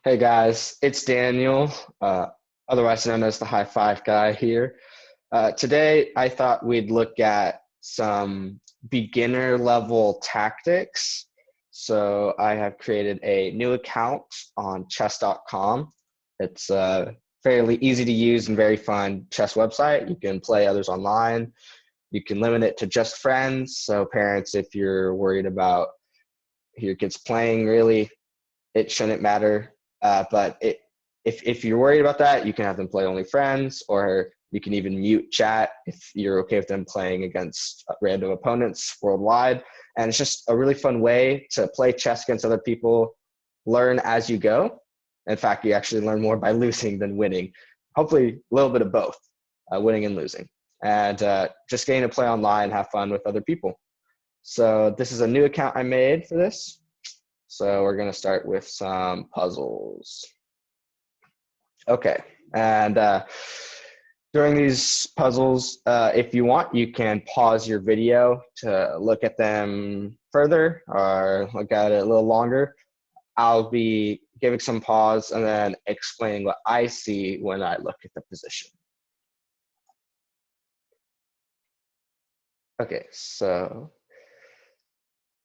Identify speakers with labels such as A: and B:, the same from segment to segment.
A: Hey guys, it's Daniel, otherwise known as the High Five Guy here. Today, I thought we'd look at some beginner level tactics. So I have created a new account on chess.com. It's a fairly easy to use and very fun chess website. You can play others online. You can limit it to just friends. So parents, if you're worried about who your kids playing, really, it shouldn't matter. If you're worried about that, you can have them play only friends, or you can even mute chat if you're okay with them playing against random opponents worldwide. And it's just a really fun way to play chess against other people, learn as you go. In fact, you actually learn more by losing than winning. Hopefully, a little bit of both, winning and losing. And just getting to play online, have fun with other people. So this is a new account I made for this. So we're going to start with some puzzles. Okay, and during these puzzles, if you want, you can pause your video to look at them further or look at it a little longer. I'll be giving some pause and then explaining what I see when I look at the position. Okay, so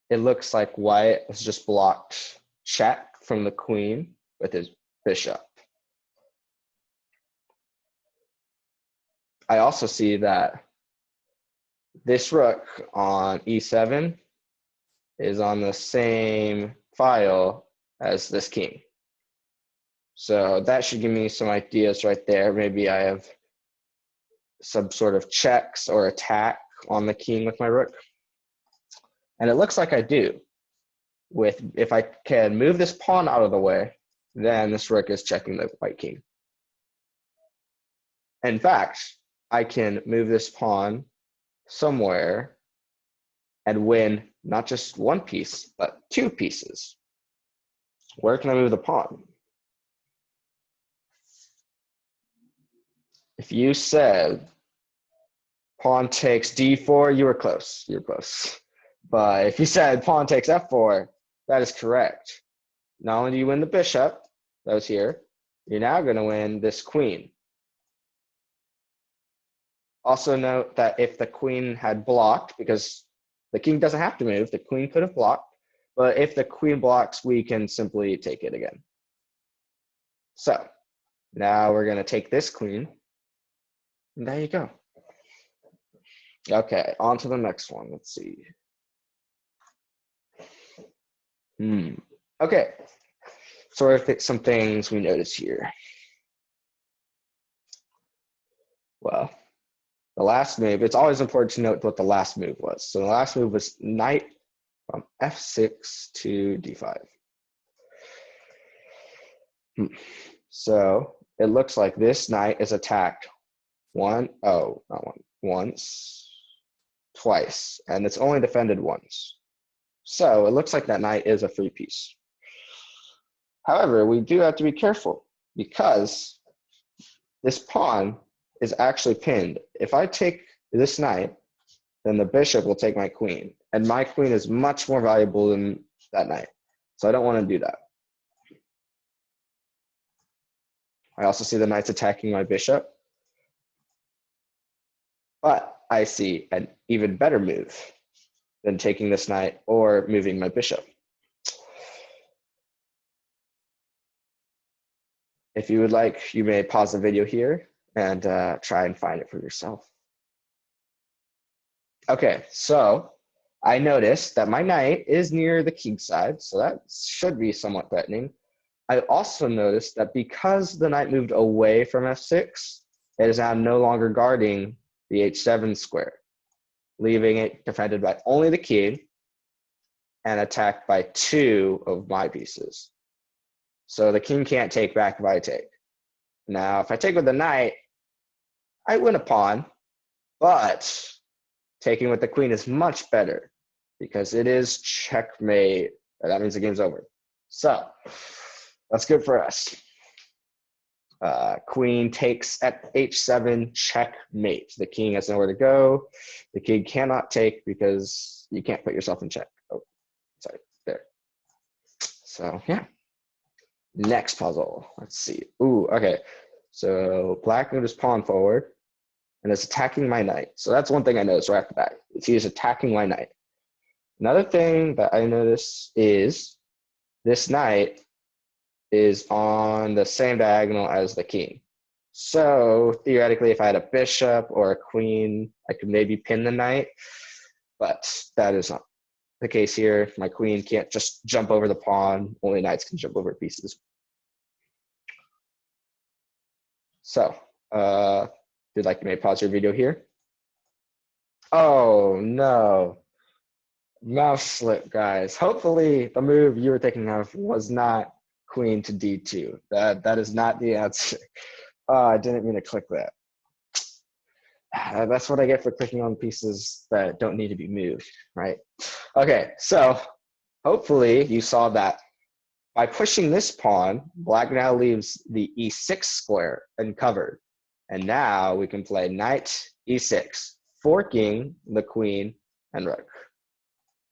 A: it looks like white has just blocked check from the queen with his bishop. I also see that this rook on e7 is on the same file as this king. So that should give me some ideas right there. Maybe I have some sort of checks or attack on the king with my rook. And it looks like I do. If I can move this pawn out of the way, then this rook is checking the white king. In fact, I can move this pawn somewhere and win not just one piece, but two pieces. Where can I move the pawn? If you said pawn takes d4, you were close. You were close. But if you said pawn takes f4, that is correct. Not only do you win the bishop that was here, you're now going to win this queen. Also note that if the queen had blocked, because the king doesn't have to move, the queen could have blocked, but if the queen blocks, we can simply take it again. So now we're going to take this queen, and there you go. Okay, on to the next one. Let's see. Okay, so some things we notice here. Well, the last move, it's always important to note what the last move was. So the last move was knight from f6 to d5. So it looks like this knight is attacked once, twice, and it's only defended once. So it looks like that knight is a free piece. However, we do have to be careful because this pawn is actually pinned. If I take this knight, then the bishop will take my queen, and my queen is much more valuable than that knight. So I don't want to do that. I also see the knights attacking my bishop. But I see an even better move than taking this knight or moving my bishop. If you would like, you may pause the video here and try and find it for yourself. Okay, so I noticed that my knight is near the king side, so that should be somewhat threatening. I also noticed that because the knight moved away from f6, it is now no longer guarding the h7 square, leaving it defended by only the king and attacked by two of my pieces. So the king can't take back if I take. Now, if I take with the knight, I win a pawn, but taking with the queen is much better because it is checkmate. That means the game's over. So that's good for us. Queen takes at h7, checkmate. The king has nowhere to go. The king cannot take because you can't put yourself in check. Oh, sorry, there. So yeah. Next puzzle. Let's see. Ooh, okay. So black moved his pawn forward and is attacking my knight. So that's one thing I noticed right off the bat. Is he is attacking my knight. Another thing that I notice is this knight is on the same diagonal as the king. So theoretically, if I had a bishop or a queen, I could maybe pin the knight, but that is not the case here. My queen can't just jump over the pawn. Only knights can jump over pieces. So, if you'd like to maybe pause your video here. Oh no, mouse slip, guys. Hopefully the move you were thinking of was not queen to d2. That is not the answer. Oh, I didn't mean to click that. That's what I get for clicking on pieces that don't need to be moved, right? Okay, so hopefully you saw that by pushing this pawn, black now leaves the e6 square uncovered. And now we can play knight e6, forking the queen and rook.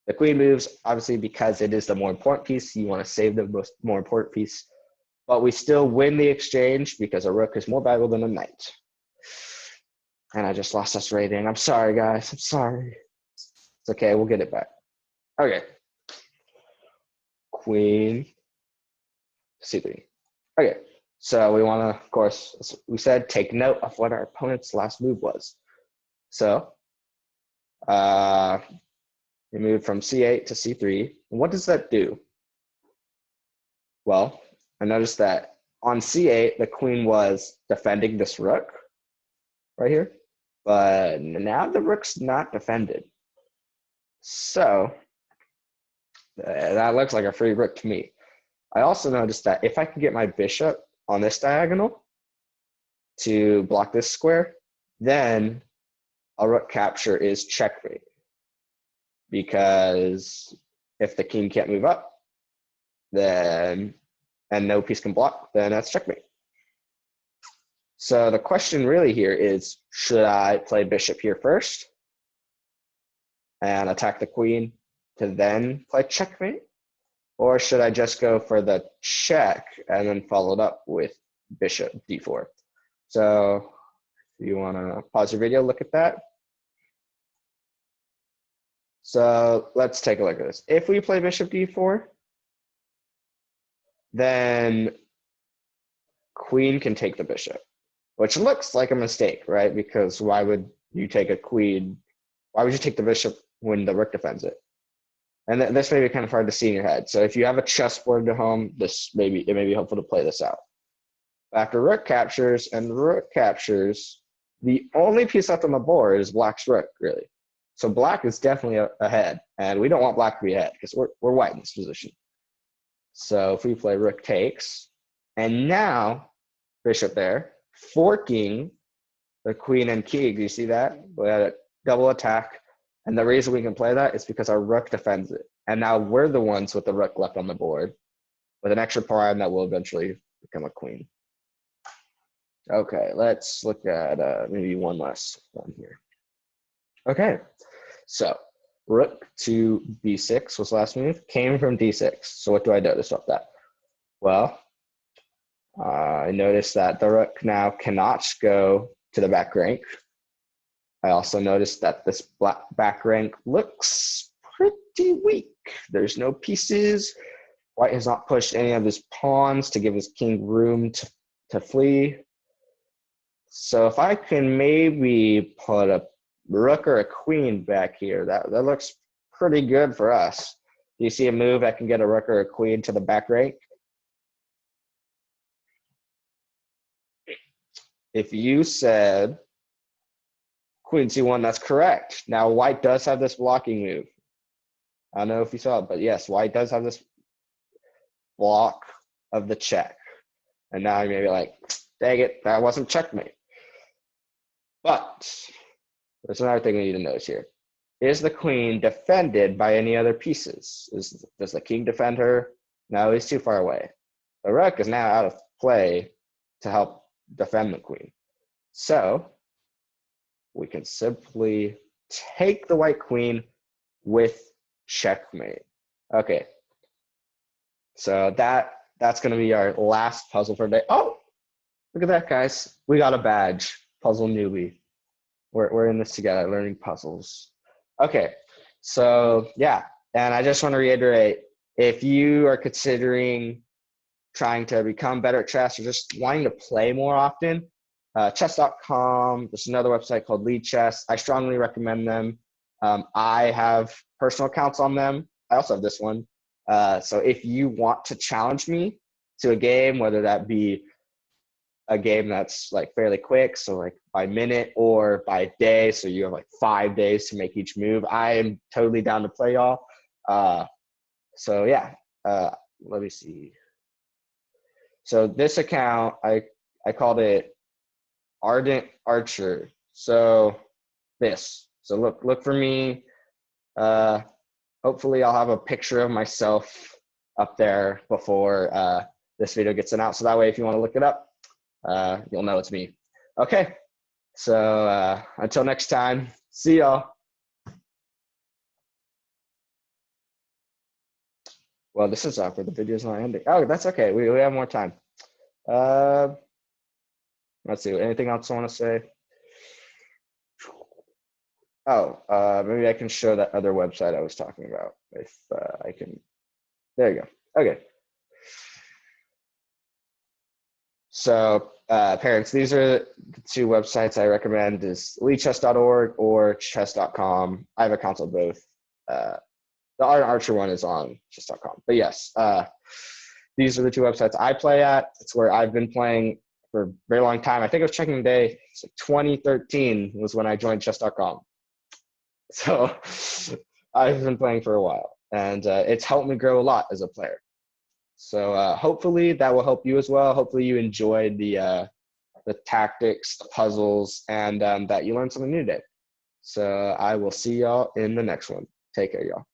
A: The queen moves, obviously, because it is the more important piece. You want to save the more important piece. But we still win the exchange because a rook is more valuable than a knight. And I just lost us rating. I'm sorry, guys. I'm sorry. It's okay. We'll get it back. Okay. Queen c3. Okay. So we want to, of course, as we said, take note of what our opponent's last move was. So we moved from c8 to c3. What does that do? Well, I noticed that on c8, the queen was defending this rook right here. But now the rook's not defended. So that looks like a free rook to me. I also noticed that if I can get my bishop on this diagonal to block this square, then a rook capture is checkmate. Because if the king can't move up, then and no piece can block, then that's checkmate. So the question really here is, should I play bishop here first and attack the queen to then play checkmate? Or should I just go for the check and then follow it up with bishop d4? So if you want to pause your video, look at that. So let's take a look at this. If we play bishop d4, then queen can take the bishop, which looks like a mistake, right? Because why would you take a queen? Why would you take the bishop when the rook defends it? And this may be kind of hard to see in your head. So if you have a chessboard at home, it may be helpful to play this out. After rook captures and rook captures, the only piece left on the board is black's rook, really. So black is definitely ahead, and we don't want black to be ahead because we're white in this position. So if we play rook takes, and now bishop there, forking the queen and king. Do you see that? We had a double attack. And the reason we can play that is because our rook defends it. And now we're the ones with the rook left on the board with an extra pawn that will eventually become a queen. Okay, let's look at maybe one last one here. Okay, so rook to b6 was last move, came from d6. So what do I notice about that? Well, I noticed that the rook now cannot go to the back rank. I also noticed that this black back rank looks pretty weak. There's no pieces. White has not pushed any of his pawns to give his king room to flee. So if I can maybe put a rook or a queen back here, that looks pretty good for us. Do you see a move that can get a rook or a queen to the back rank? If you said queen c1, that's correct. Now white does have this blocking move. I don't know if you saw it, but yes, white does have this block of the check. And now you may be like, dang it, that wasn't checkmate. But there's another thing we need to notice here. Is the queen defended by any other pieces? Does the king defend her? No, he's too far away. The rook is now out of play to help defend the queen. So we can simply take the white queen with checkmate. Okay. So that that's going to be our last puzzle for today. Oh, look at that, guys. We got a badge. Puzzle newbie. We're in this together, learning puzzles. Okay, so yeah, and I just want to reiterate, if you are considering trying to become better at chess or just wanting to play more often, chess.com, there's another website called Lead Chess. I strongly recommend them. I have personal accounts on them. I also have this one. So if you want to challenge me to a game, whether that be a game that's like fairly quick, so like by minute, or by day, so you have like 5 days to make each move, I am totally down to play y'all. So yeah, let me see. So this account, I called it Ardent Archer. So look for me. Hopefully I'll have a picture of myself up there before this video gets sent out. So that way, if you want to look it up, you'll know it's me. Okay, so until next time, see y'all. Well, this is awkward. The video's not ending. Oh, that's okay. We have more time. Let's see. Anything else I want to say? Oh, maybe I can show that other website I was talking about. If I can. There you go. Okay. So parents, these are the 2 websites I recommend, is leadchess.org or chess.com. I have accounts on both. The Ardent Archer one is on chess.com. But yes, these are the 2 websites I play at. It's where I've been playing for a very long time. I think I was checking today. It's like 2013 was when I joined chess.com. So I've been playing for a while, and it's helped me grow a lot as a player. So hopefully that will help you as well. Hopefully you enjoyed the tactics, the puzzles, and that you learned something new today. So I will see y'all in the next one. Take care, y'all.